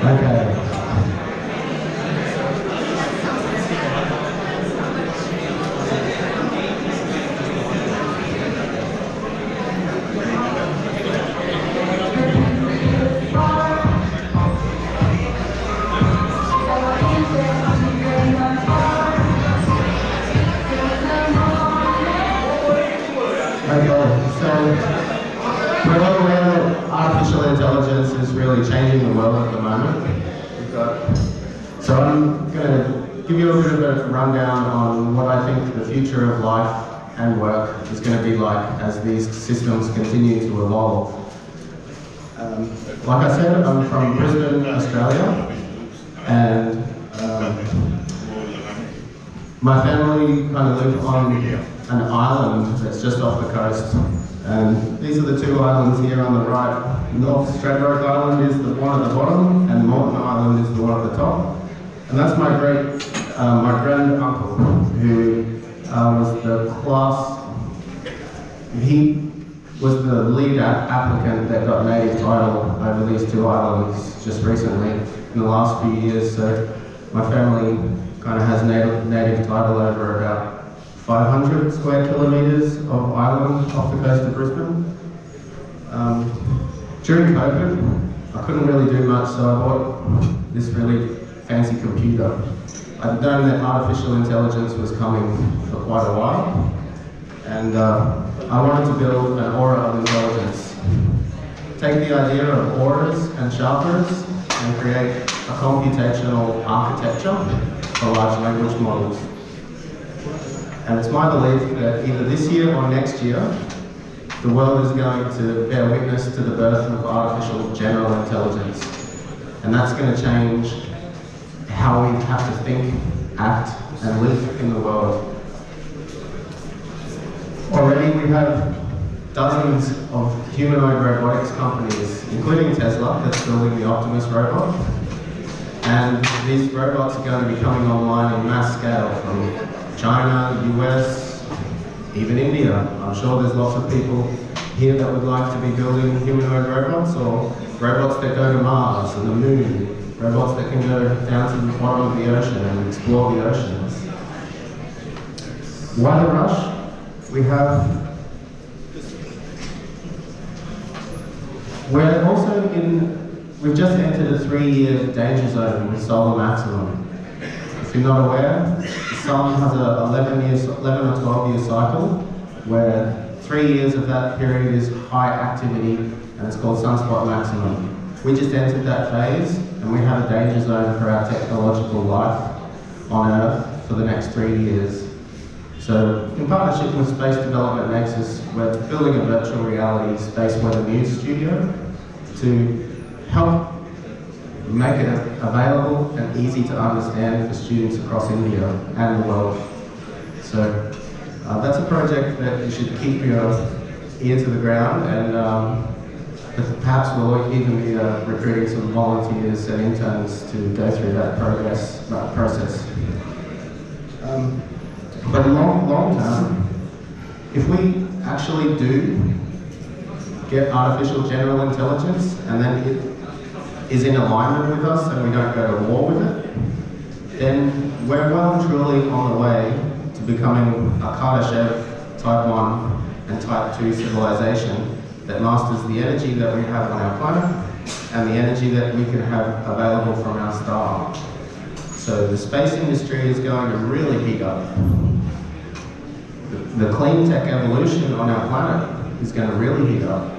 Okay. We're all aware that artificial intelligence is really changing the world at the moment. So I'm going to give you a bit of a rundown on what I think the future of life and work is going to be like as these systems continue to evolve. Like I said, I'm from Brisbane, Australia, and my family kind of live on an island that's just off the coast. And these are the two islands here on the right. North Stradbroke Island is the one at the bottom, and Moreton Island is the one at the top. And that's my grand uncle, who was the class. He was the lead applicant that got native title over these two islands just recently in the last few years. So my family kind of has native title over about 500 square kilometres of island off the coast of Brisbane. During COVID, I couldn't really do much, so I bought this really fancy computer. I'd known that artificial intelligence was coming for quite a while, and I wanted to build an aura of intelligence. Take the idea of auras and chakras and create a computational architecture for large language models. And it's my belief that either this year or next year, the world is going to bear witness to the birth of artificial general intelligence. And that's going to change how we have to think, act, and live in the world. Already we have dozens of humanoid robotics companies, including Tesla, that's building the Optimus robot. And these robots are going to be coming online in mass scale from China, US, even India. I'm sure there's lots of people here that would like to be building humanoid robots, or robots that go to Mars and the moon, robots that can go down to the bottom of the ocean and explore the oceans. Why the rush? We've just entered a 3-year danger zone with solar maximum. If you're not aware, the sun has a 11 or 12 year cycle, where 3 years of that period is high activity, and it's called sunspot maximum. We just entered that phase, and we have a danger zone for our technological life on Earth for the next 3 years. So, in partnership with Space Development Nexus, we're building a virtual reality space weather news studio to help make it available and easy to understand for students across India and the world. So that's a project that you should keep your ear to the ground, and perhaps we'll even be recruiting some volunteers and interns to go through that process. But long term, if we actually do get artificial general intelligence and then it is in alignment with us and we don't go to war with it, then we're well and truly on the way to becoming a Kardashev Type 1 and Type 2 civilization that masters the energy that we have on our planet and the energy that we can have available from our star. So the space industry is going to really heat up. The clean tech evolution on our planet is going to really heat up.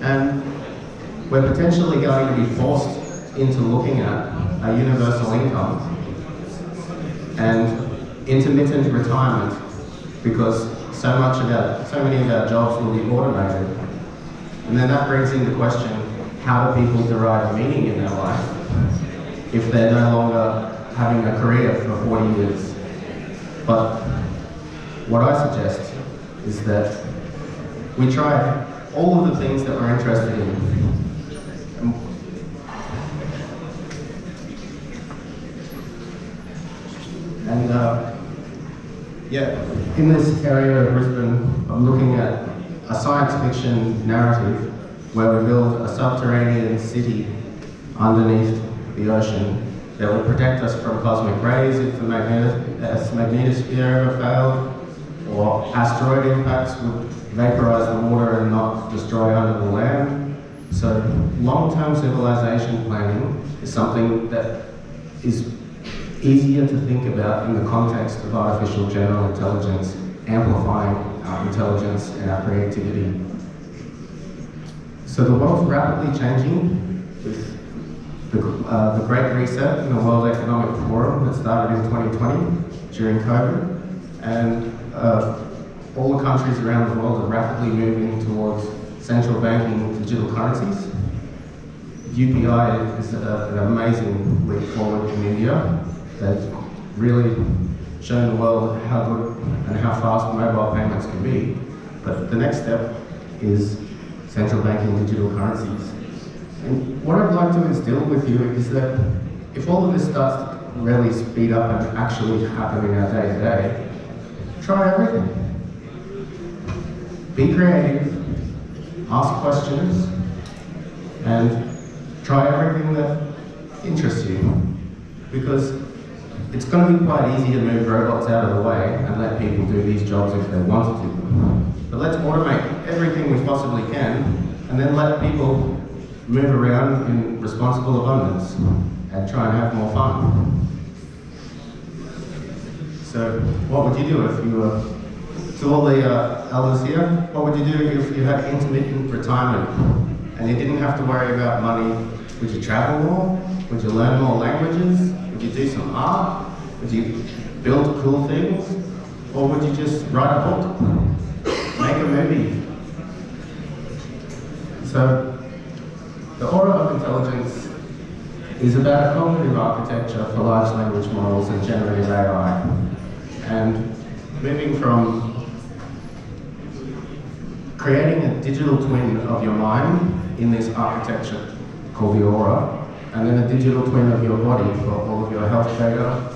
And we're potentially going to be forced into looking at a universal income and intermittent retirement, because so many of our jobs will be automated. And then that brings into question, how do people derive meaning in their life if they're no longer having a career for 40 years? But what I suggest is that we try all of the things that we're interested in. And in this area of Brisbane, I'm looking at a science fiction narrative where we build a subterranean city underneath the ocean that would protect us from cosmic rays if the magnetosphere ever failed, or asteroid impacts would vaporize the water and not destroy under the land. So long-term civilization planning is something that is easier to think about in the context of artificial general intelligence, amplifying our intelligence and our creativity. So the world's rapidly changing with the Great Reset in the World Economic Forum that started in 2020 during COVID, and all the countries around the world are rapidly moving towards central banking digital currencies. UPI is an amazing leap forward in India that's really shown the world how good and how fast mobile payments can be. But the next step is central banking digital currencies. And what I'd like to instill with you is that if all of this starts to really speed up and actually happen in our day-to-day, try everything. Be creative, ask questions, and try everything that interests you. Because it's going to be quite easy to move robots out of the way and let people do these jobs if they want to. But let's automate everything we possibly can, and then let people move around in responsible abundance and try and have more fun. So what would you do if you were, to all the elders here, what would you do if you had intermittent retirement and you didn't have to worry about money? Would you travel more? Would you learn more languages? Would you do some art? Would you build cool things? Or would you just write a book? Make a movie? So, the Aura of Intelligence is about a cognitive architecture for large language models and generative AI. And moving from creating a digital twin of your mind in this architecture called the Aura, and then a digital twin of your body for all of your health data,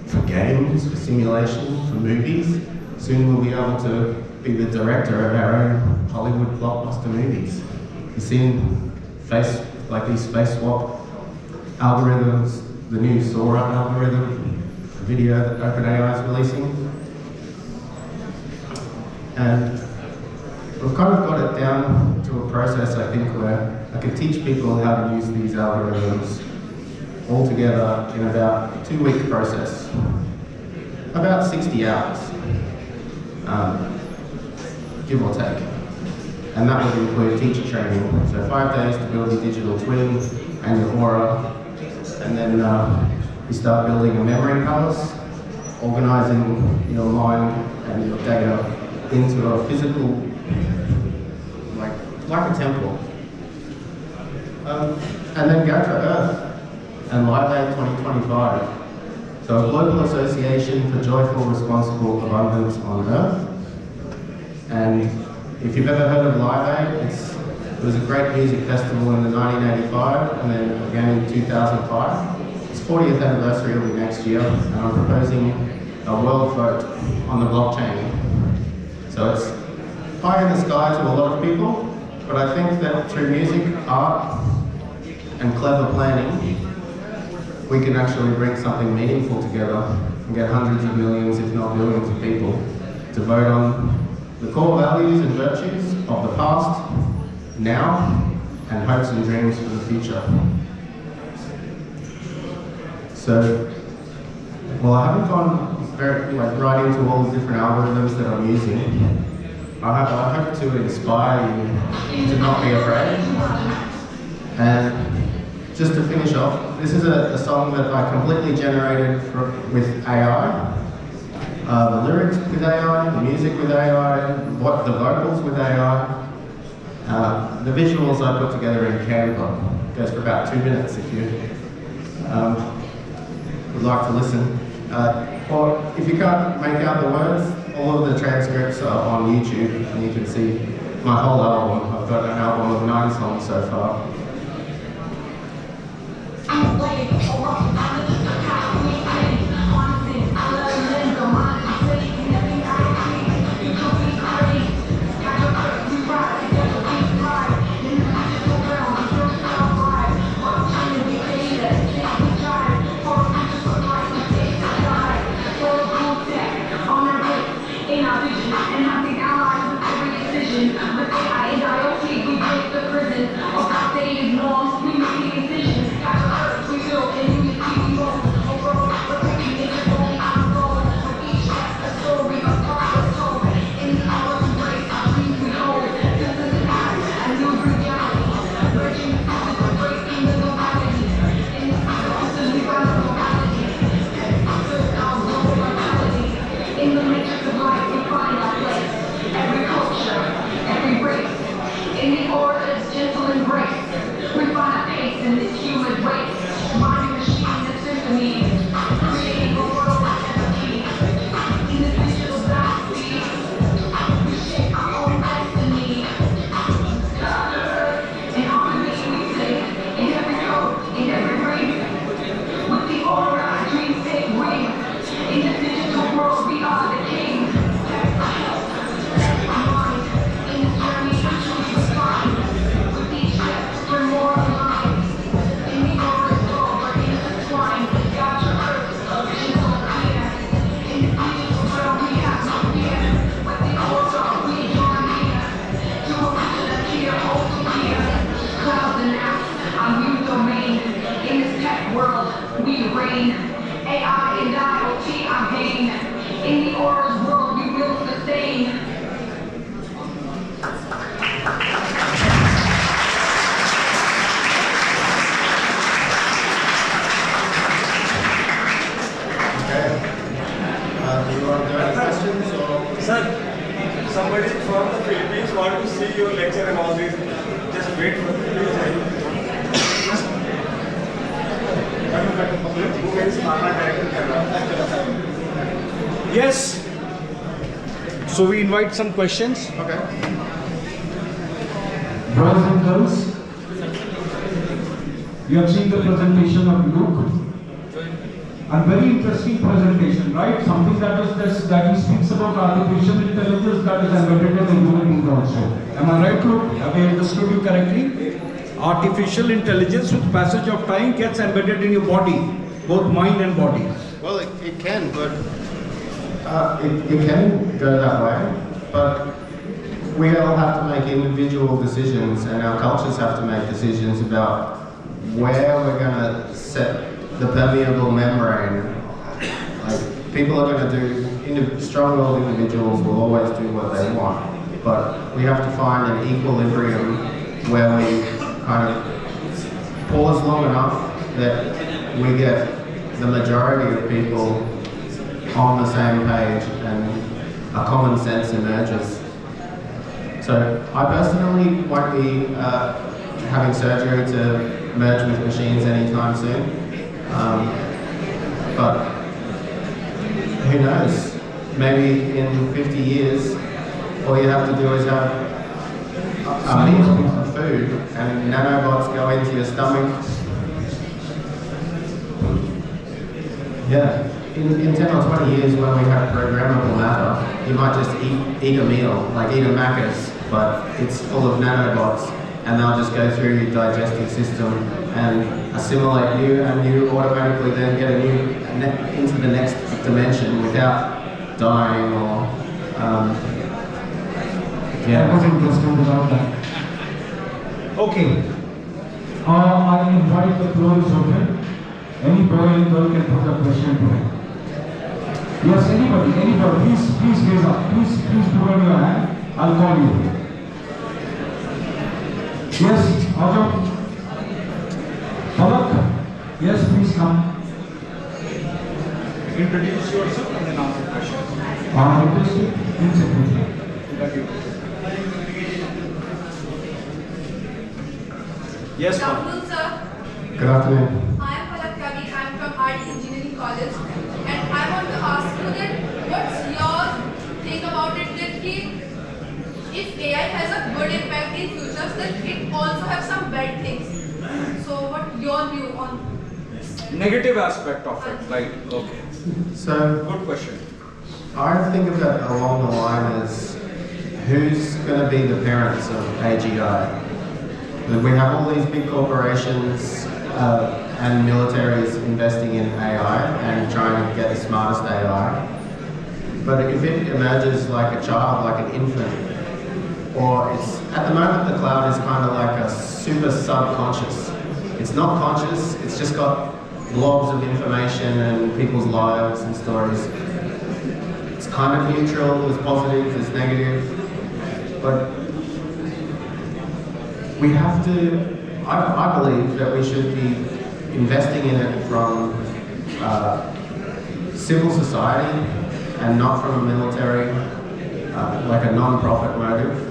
for games, for simulation, for movies. Soon we'll be able to be the director of our own Hollywood blockbuster movies. You've seen these space swap algorithms, the new Sora algorithm, the video that OpenAI is releasing. And we've kind of got it down to a process, I think, where I can teach people how to use these algorithms all together in about a 2-week process, about 60 hours, give or take. And that would include teacher training, so 5 days to build your digital twin and your Aura, and then you start building a memory palace, organizing your mind and your data into a physical, like a temple. And then go to Earth and Light Day 2025. So a global association for joyful, responsible abundance on Earth. And if you've ever heard of Live Aid, it was a great music festival in the 1985 and then again in 2005. It's 40th anniversary will be next year, and I'm proposing a world vote on the blockchain. So it's high in the sky to a lot of people, but I think that through music, art, and clever planning, we can actually bring something meaningful together and get hundreds of millions, if not billions of people to vote on the core values and virtues of the past, now, and hopes and dreams for the future. So, well, I haven't gone right into all the different algorithms that I'm using. I hope to inspire you to not be afraid. And just to finish off, this is a song that I completely generated with AI. The lyrics with AI, the music with AI, the vocals with AI. The visuals I put together in Canva. It goes for about 2 minutes if you would like to listen. Or if you can't make out the words, all of the transcripts are on YouTube and you can see my whole album. I've got an album of 9 songs so far. race. We find a pace in this human race. Mind machine, the symphony. Creating a world of empathy. In this digital galaxy, we shape our own destiny. In harmony we live, in every code, in every ring. With the aura, dreams take wing. In this digital world, we are the kings. Set my mind. In this journey, I choose to find. With each step, we're more aligned. In the aura's world, we're intertwined. Got your earth, vision so clear. In this digital world, we have no fear. With the aura, we draw near. To a vision that's here, also here. Clouds and apps, our new domain. In this tech world, we reign. AI and IoT, our gain. In the aura's world, we will sustain. Okay. Do you want to do any questions or? Sir, somebody from the Philippines want to see your lecture and all this. Just wait for the Yes. So we invite some questions. Okay. Boys and girls, you have seen the presentation of Luke. A very interesting presentation, right? Something that he speaks about artificial intelligence that is embedded in the human being also. Am I right, Luke? Have I understood you correctly? Artificial intelligence with passage of time gets embedded in your body, both mind and body. Well, it can, but it can go that way, but we all have to make individual decisions, and our cultures have to make decisions about where we're going to set the permeable membrane. Like, people are going to do, strong-willed individuals will always do what they want, but we have to find an equilibrium where we kind of pause long enough that we get the majority of people on the same page and a common sense emerges. So I personally won't be having surgery to merge with machines anytime soon. But who knows? Maybe in 50 years, all you have to do is have a meal of food and nanobots go into your stomach. Yeah. In 10 or 20 years, when we have programmable matter, you might just eat a meal, like eat a Macca's, but it's full of nanobots, and they'll just go through your digestive system and assimilate you, and you automatically then get into the next dimension without dying or Yeah, I was interested about that. Okay. I invite the floor is open. Any boy and girl can put a question to him. Yes, anybody, please raise up. Please put on your hand. I'll call you. Yes, Ajo. Palak. Yes, please come. Introduce yourself and then ask the question. Interested? Thank you. Yes, Good ma'am. afternoon, sir. Good afternoon. I am Palak Kavi. I am from Art Engineering College, and I want to ask you that what's your think about it that if AI has a good impact in futures, that it also has some bad things. So, what's your view on Negative aspect of it, right? Okay. So Good question. I think of it along the line as who's going to be the parents of AGI? We have all these big corporations and militaries investing in AI and trying to get the smartest AI. But if it emerges like a child, like an infant, or at the moment the cloud is kind of like a super subconscious. It's not conscious, it's just got blobs of information and people's lives and stories. It's kind of neutral, there's positive, there's negative, but we have to, I believe that we should be investing in it from civil society and not from a military, like a non-profit motive.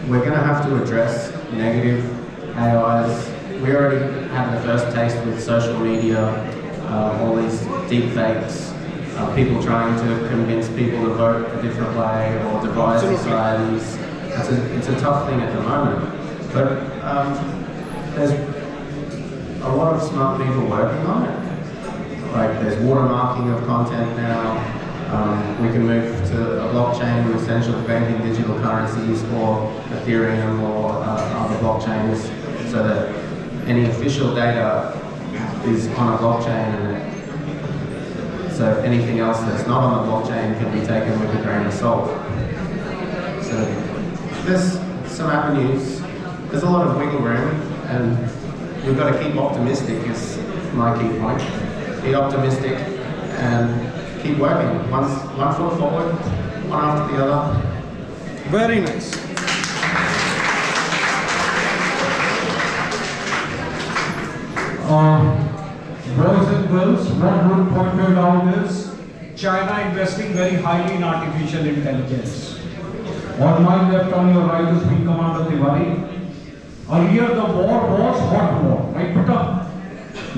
We're going to have to address negative AIs. We already had the first taste with social media, all these deep fakes, people trying to convince people to vote a different way or divide societies. It's a tough thing at the moment, but there's a lot of smart people working on it. Like there's watermarking of content now. We can move to a blockchain with essential banking digital currencies or Ethereum or other blockchains, so that any official data is on a blockchain, and so anything else that's not on the blockchain can be taken with a grain of salt. So there's some avenues. There's a lot of wiggle room, and we've got to keep optimistic is my key point. Be optimistic and keep working. One foot forward, one after the other. Very nice. Boys and girls, what Ruth pointed out is China investing very highly in artificial intelligence. On my left, on your right is Wing Commander Tiwari. Earlier the war was hot war, right Peter?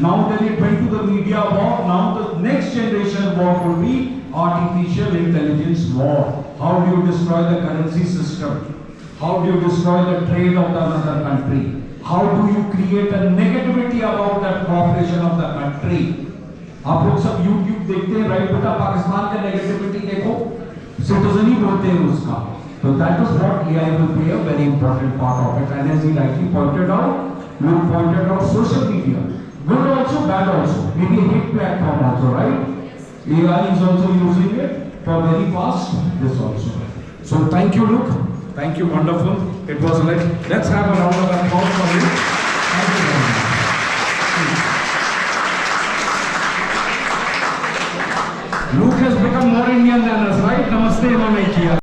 Now then it went to the media war. Now the next generation war will be artificial intelligence war. How do you destroy the currency system? How do you destroy the trade of the another country? How do you create a negativity about that cooperation of the country? आप लोग सब YouTube देखते हैं, right बेटा? पाकिस्तान का negativity देखो, citizen ही बोलते हैं उसका. So that is what AI will play a very important part of it. And as he rightly pointed out, Luke pointed out social media. Good also, bad also. Maybe a hate platform also, right? AI is also using it for very fast, this also. So thank you, Luke. Thank you, wonderful. It was like, let's have a round of applause for you. Thank you very much. Luke has become more Indian than us, right? Namaste, Mama.